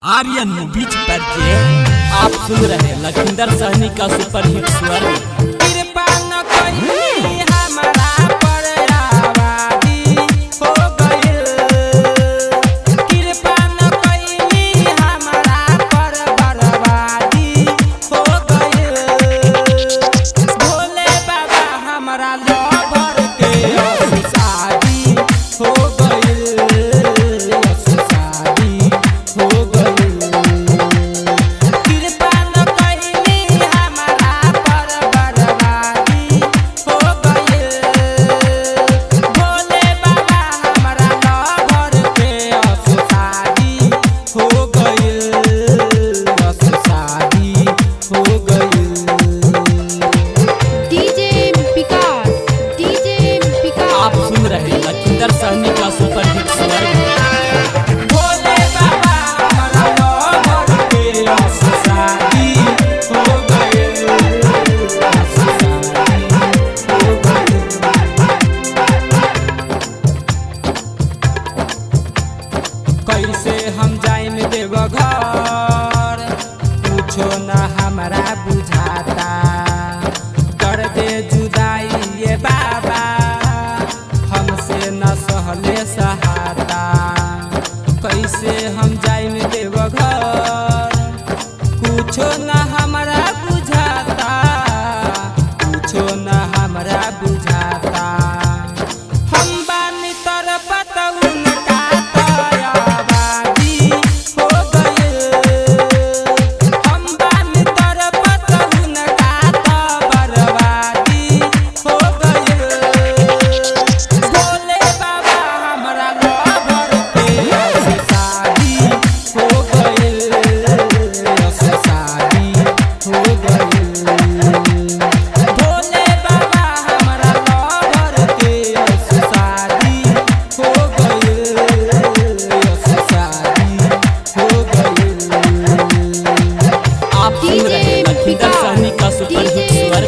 आर्यन बीच पर के आप सुन रहे लखिंदर सहनी का सुपर हिट स्वर। कृपा न कइली हमरा पर आबादी हो गइल, कृपा न कइली हमरा पर बर्बादी हो गइल। भोले बाबा हमरा लवर के शादी हो गइल, शादी हो गइल। कृपा न कइली हमरा पर बर्बादी हो गइल। भोले बाबा हमरा लवर के शादी हो गइल, शादी हो गइल। डीजे विकास आप सुन रहे लखिंदर सहनी का सुपर हिट स्वर। भोले बाबा हमरा लवर के शादी हो गइल, शादी हो गइल। कैसे हम जाइम देवघर कुछो न हमरा बुझाता, कर दे जुदाई ये बाबा हमसे न सहले सहाता। कैसे हम जाइम देवघर कुछो न हमरा बुझाता, कुछो न हमरा बुझाता। हम बानी तरपत उनका आबादी हो गइल, हम बानी तरपत उनका बर्बादी हो गइल। भोले बाबा हमरा लवर के शादी हो गइल, शादी हो गइल। भोले बाबा हमरा लवर के शादी हो गइल, शादी हो गइल। आप सुन रहे लखिंदर सहनी का सुपर हिट स्वर।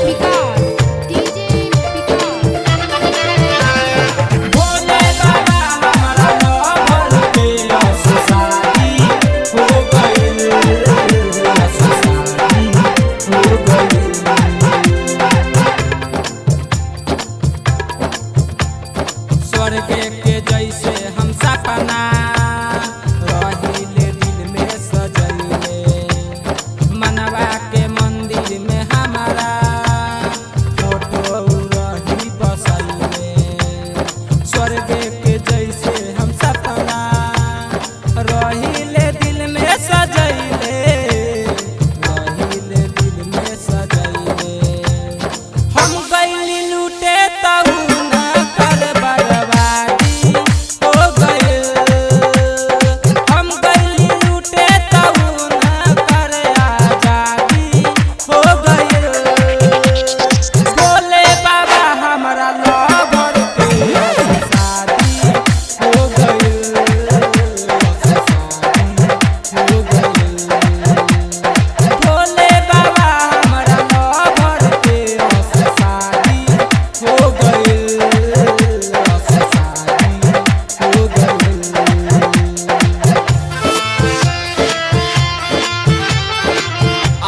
भोले बाबा हमरा लवर के शादी हो गइल, शादी हो गइल। स्वर्ग के जैसे हम सपना रहिले दिल में सजैले, मनवा के मंदिर में हमारा फोटो रही बसैले। स्वर्ग के जैसे हम सपना रहिले दिल में सजैले, रहिले दिल में सजैले। हम गइली लूटे तहु न कर बर्बादी हो गइल, हम गइली लूटे तहु न कर आजादी हो गइल। भोले बाबा हमरा लवर के शादी हो गइल, शादी हो गइल। भोले बाबा हमरा लवर के शादी हो गइल, शादी हो गइल।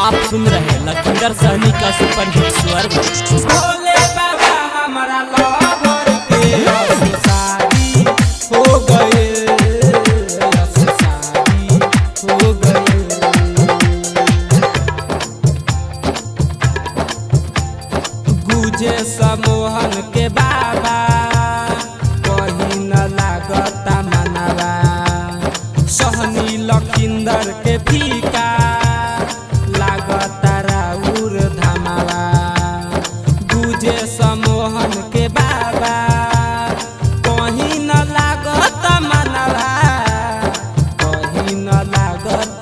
आप सुन रहे लखिंदर सहनी का सुपर हिट स्वर। भोले बाबा हमरा लवर के शादी हो गइल, शादी हो गइल। गुजे समोहन के बाबा कहीं न लागता मनवा, सहनी लखिंदर के फीका लागता राउर धमावा। गुजे समोहन के बाबा कहीं न लागता मनवा, कहीं न लागता